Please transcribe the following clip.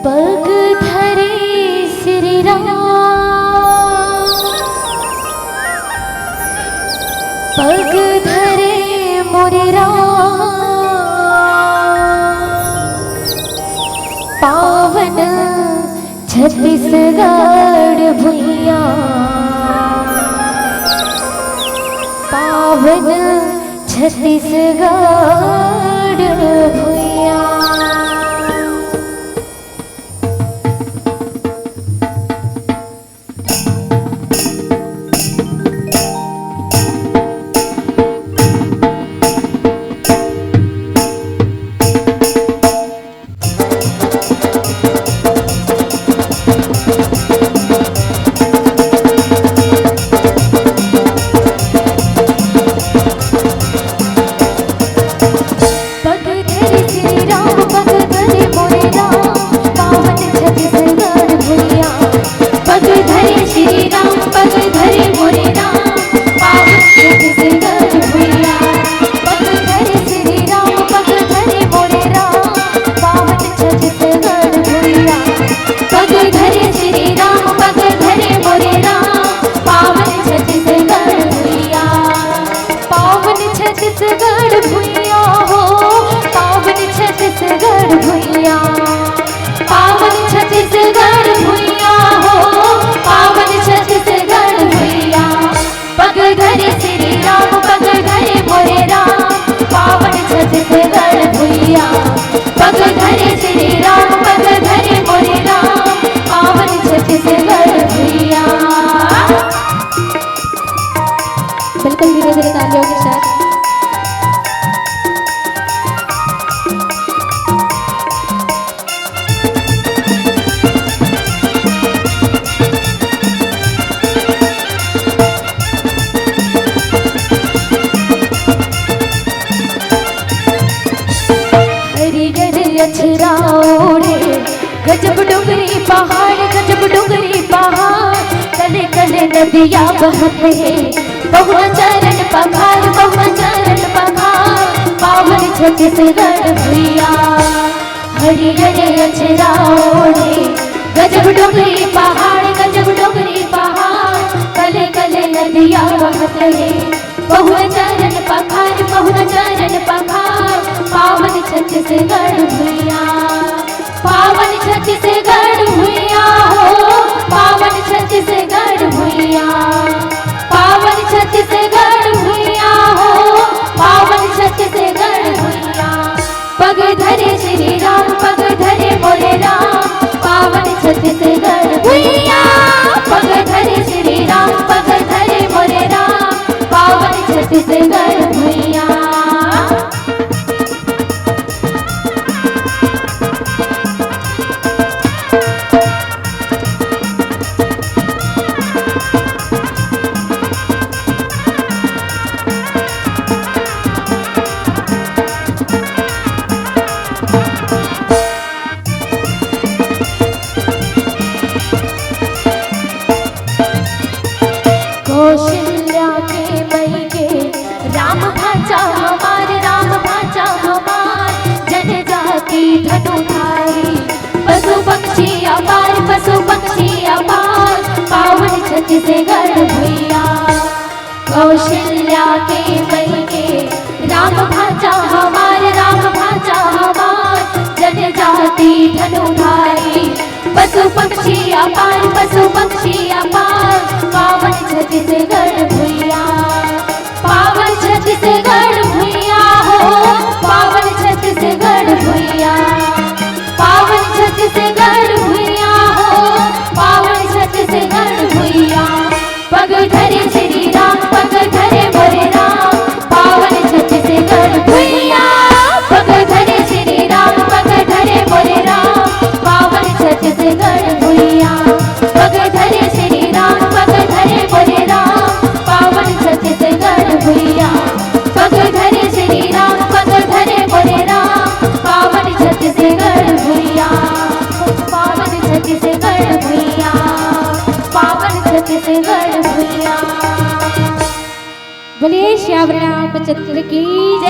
पग धरे श्री राम, पग धरे मोरे राम, पावन छत्तीसगढ़ भुइया, पावन छत्तीसगढ़ भुइया। बिल्कुल धीरे धीरे तालियों के साथ। हरियर अछरा ओढ़े गजब डुंगरी पहाड़, गजब डुंगरी पहाड़, कले कले नदियाँ बहते बहुआ चरण पखार, बहुआ चरण पखार, पावन छत्तीसगढ़ भुइया। हरियर अछरा ओढ़े गजब डुंगरी पहाड़, गजब डुंगरी पहाड़, कले कले नदियाँ बहते बहुआ चरण पखार, बहुआ चरण पखार, पावन छत्तीसगढ़ भुइया, पावन छत्तीसगढ़ भुइया हो, पावन छत्तीसगढ़ भुइया, पावन छत्तीसगढ़ भुइया हो, पावन छत्तीसगढ़ भुइया। पग धरे श्री राम, पग धरे मोरे राम, पावन छत्तीसगढ़ भुइया, पग धरे श्री राम, पग धरे मोरे राम, पावन छत्तीसगढ़ भुइया। कौशल्या के मई के राम भाचा हमार, राम भाचा हमार, जनजाति धनुधारी, पशु पक्षी अपार, पशु पक्षी अपार, पावन छत्तीसगढ़ भुइया। कौशल्या के मई के राम भाचा हमार, राम भाचा हमार, जनजाति धनुधारी, पशु पक्षी अपार, पशु पक्षी अपार, पावन छत्तीसगढ़ भुइया, पावन छत्तीसगढ़ भुइया हो, पावन छत्तीसगढ़ भुइया, पावन छत्तीसगढ़ भुइया हो, पावन छत्तीसगढ़ भुइया। पग धरे श्री राम, पग धरे मोरे राम, पावन छत्तीसगढ़ भुइया, पग धरे श्री राम, पग धरे मोरे राम, पावन छत्तीसगढ़ भुइया, पग धरे श्री राम, पग धरे मोरे राम, पावन छत्तीसगढ़ भुइया, पग धरे श्री राम, पग धरे मोरे राम, पावन छत्तीसगढ़ भुइया, पावन छत्तीसगढ़ भुइया, पावन छत्तीसगढ़ भुइया। बोलिए श्याम रामचंद्र की जय।